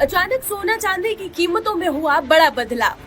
अचानक सोना चांदी की कीमतों में हुआ बड़ा बदलाव।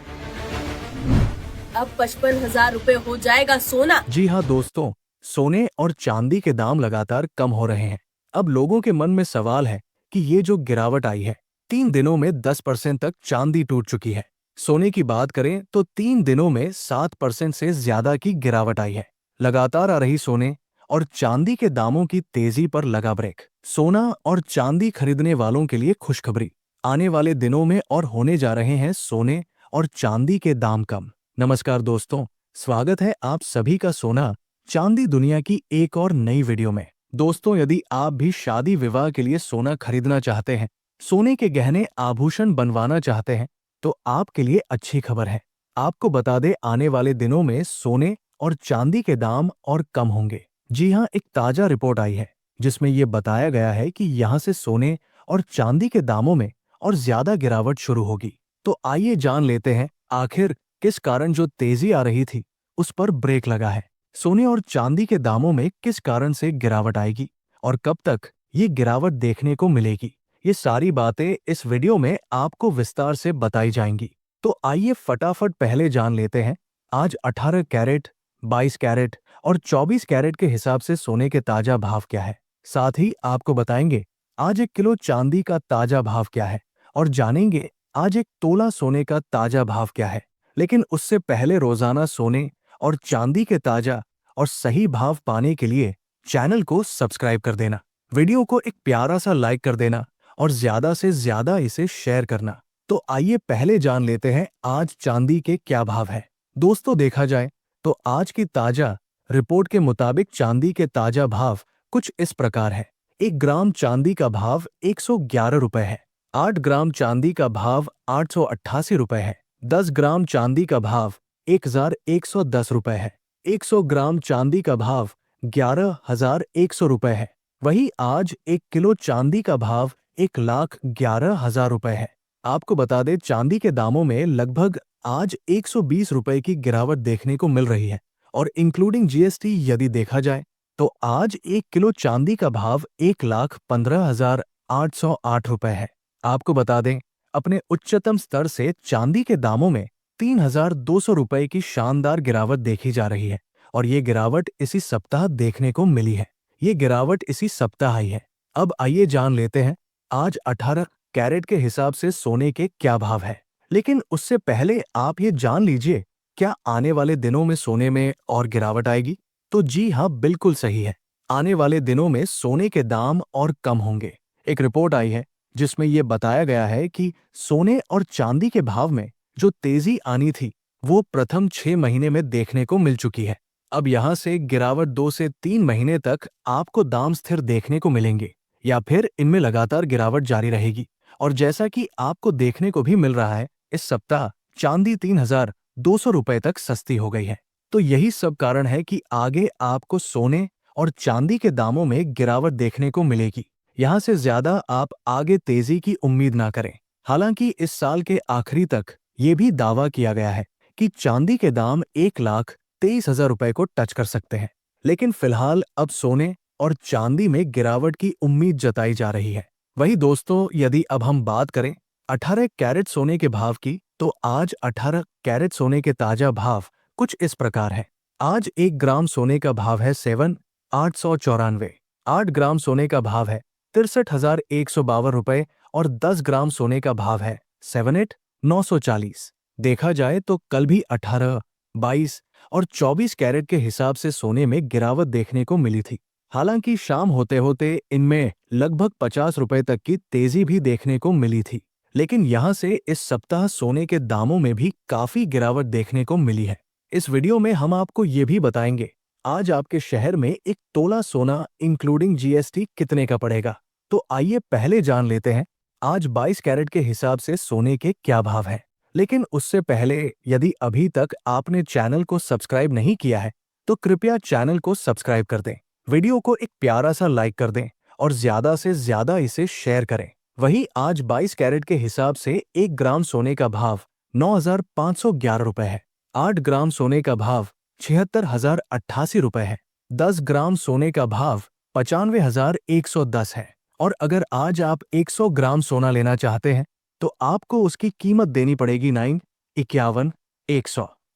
अब 55,000 रुपए हो जाएगा सोना। जी हाँ दोस्तों, सोने और चांदी के दाम लगातार कम हो रहे हैं। अब लोगों के मन में सवाल है कि ये जो गिरावट आई है, 3 दिनों में 10% तक चांदी टूट चुकी है। सोने की बात करें तो 3 दिनों में 7% से ज्यादा की गिरावट आई है। लगातार आ रही सोने और चांदी के दामों की तेजी पर लगा ब्रेक। सोना और चांदी खरीदने वालों के लिए खुशखबरी, आने वाले दिनों में और होने जा रहे हैं सोने और चांदी के दाम कम। नमस्कार दोस्तों, स्वागत है आप सभी का सोना चांदी दुनिया की एक और नई वीडियो में। दोस्तों, यदि आप भी शादी विवाह के लिए सोना खरीदना चाहते हैं, सोने के गहने आभूषण बनवाना चाहते हैं, तो आपके लिए अच्छी खबर है। आपको बता दें, आने वाले दिनों में सोने और चांदी के दाम और कम होंगे। जी हाँ, एक ताजा रिपोर्ट आई है जिसमें यह बताया गया है कि यहाँ से सोने और चांदी के दामों में और ज्यादा गिरावट शुरू होगी। तो आइए जान लेते हैं आखिर किस कारण जो तेजी आ रही थी उस पर ब्रेक लगा है। सोने और चांदी के दामों में किस कारण से गिरावट आएगी और कब तक ये गिरावट देखने को मिलेगी, ये सारी बातें इस वीडियो में आपको विस्तार से बताई जाएंगी। तो आइए फटाफट पहले जान लेते हैं आज 18 कैरेट, 22 कैरेट और 24 कैरेट के हिसाब से सोने के ताजा भाव क्या है। साथ ही आपको बताएंगे आज 1 किलो चांदी का ताजा भाव क्या है और जानेंगे आज 1 तोला सोने का ताजा भाव क्या है। लेकिन उससे पहले रोजाना सोने और चांदी के ताजा और सही भाव पाने के लिए चैनल को सब्सक्राइब कर देना, वीडियो को एक प्यारा सा लाइक कर देना और ज्यादा से ज्यादा इसे शेयर करना। तो आइए पहले जान लेते हैं आज चांदी के क्या भाव है। दोस्तों, देखा जाए तो आज की ताजा रिपोर्ट के मुताबिक चांदी के ताजा भाव कुछ इस प्रकार है। 1 ग्राम चांदी का भाव 111 रुपए है। 8 ग्राम चांदी का भाव 888 रुपए है। 10 ग्राम चांदी का भाव 1,110 रुपए है। 100 ग्राम चांदी का भाव 11,100 रुपए है। वहीं आज 1 किलो चांदी का भाव 1,11,000 रुपए है। आपको बता दें, चांदी के दामों में लगभग आज 120 रुपए की गिरावट देखने को मिल रही है और इंक्लूडिंग जीएसटी यदि देखा जाए तो आज 1 किलो चांदी का भाव 1,15,808 रुपए है। आपको बता दें, अपने उच्चतम स्तर से चांदी के दामों में 3,200 रुपए की शानदार गिरावट देखी जा रही है और ये गिरावट इसी सप्ताह देखने को मिली है। ये गिरावट इसी सप्ताह आई है। अब आइए जान लेते हैं आज 18 कैरेट के हिसाब से सोने के क्या भाव है। लेकिन उससे पहले आप ये जान लीजिए, क्या आने वाले दिनों में सोने में और गिरावट आएगी? तो जी हाँ, बिल्कुल सही है। आने वाले दिनों में सोने के दाम और कम होंगे। एक रिपोर्ट आई है जिसमें यह बताया गया है कि सोने और चांदी के भाव में जो तेजी आनी थी वो प्रथम 6 महीने में देखने को मिल चुकी है। अब यहां से गिरावट 2 से 3 महीने तक आपको दाम स्थिर देखने को मिलेंगे या फिर इनमें लगातार गिरावट जारी रहेगी। और जैसा कि आपको देखने को भी मिल रहा है, इस सप्ताह चांदी 3,200 रुपए तक सस्ती हो गई है। तो यही सब कारण है कि आगे आपको सोने और चांदी के दामों में गिरावट देखने को मिलेगी। यहां से ज्यादा आप आगे तेजी की उम्मीद ना करें। हालांकि इस साल के आखिरी तक ये भी दावा किया गया है कि चांदी के दाम 1,23,000 रुपए को टच कर सकते हैं। लेकिन फिलहाल अब सोने और चांदी में गिरावट की उम्मीद जताई जा रही है। वही दोस्तों, यदि अब हम बात करें 18 कैरेट सोने के भाव की, तो आज 18 कैरेट सोने के ताजा भाव कुछ इस प्रकार है। आज 1 ग्राम सोने का भाव है 7,894। 8 ग्राम सोने का भाव है 63,152 रुपए और 10 ग्राम सोने का भाव है 78,940। देखा जाए तो कल भी 18, 22 और 24 कैरेट के हिसाब से सोने में गिरावट देखने को मिली थी। हालांकि शाम होते होते इनमें लगभग 50 रुपए तक की तेजी भी देखने को मिली थी। लेकिन यहां से इस सप्ताह सोने के दामों में भी काफी गिरावट देखने को मिली है। इस वीडियो में हम आपको ये भी बताएंगे आज आपके शहर में 1 तोला सोना इंक्लूडिंग जीएसटी कितने का पड़ेगा। तो आइए पहले जान लेते हैं आज 22 कैरेट के हिसाब से सोने के क्या भाव है। लेकिन उससे पहले, यदि अभी तक आपने चैनल को सब्सक्राइब नहीं किया है तो कृपया चैनल को सब्सक्राइब कर दें, वीडियो को एक प्यारा सा लाइक कर दें और ज्यादा से ज्यादा इसे शेयर करें। वहीं आज 22 कैरेट के हिसाब से 1 ग्राम सोने का भाव 9,511 रुपए है। 8 ग्राम सोने का भाव 76,088 रुपए है। 10 ग्राम सोने का भाव 95,110 है। और अगर आज आप 100 ग्राम सोना लेना चाहते हैं तो आपको उसकी कीमत देनी पड़ेगी 951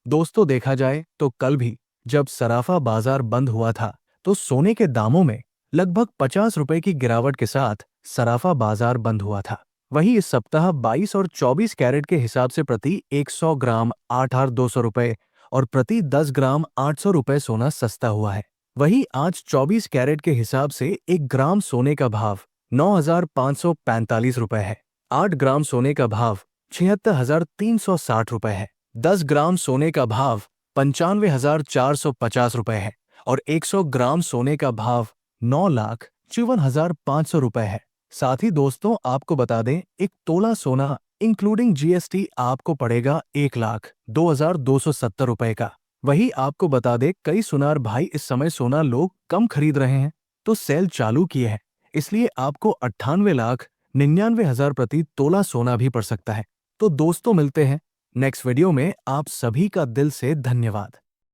दोस्तों देखा जाए तो कल भी जब सराफा बाजार बंद हुआ था तो सोने के दामों में लगभग 50 रुपए की गिरावट के साथ सराफा बाजार बंद हुआ था। वहीं इस सप्ताह 22 और 24 कैरेट के हिसाब से प्रति 100 ग्राम 8,200 रुपए और प्रति 10 ग्राम 800 रुपए सोना सस्ता हुआ है। वहीं आज 24 कैरेट के हिसाब से 1 ग्राम सोने का भाव 9,545 रुपए है। 8 ग्राम सोने का भाव 76,360 रुपए है। 10 ग्राम सोने का भाव 95,450 रुपए है और 100 ग्राम सोने का भाव 9,54,500 रुपए है। साथ ही दोस्तों आपको बता दें, एक तोला सोना इंक्लूडिंग जीएसटी आपको पड़ेगा 1,02,270 रुपए का। वही आपको बता दें, कई सुनार भाई इस समय सोना लोग कम खरीद रहे हैं तो सेल चालू किए हैं, इसलिए आपको 98,99,000 प्रति तोला सोना भी पड़ सकता है। तो दोस्तों मिलते हैं नेक्स्ट वीडियो में। आप सभी का दिल से धन्यवाद।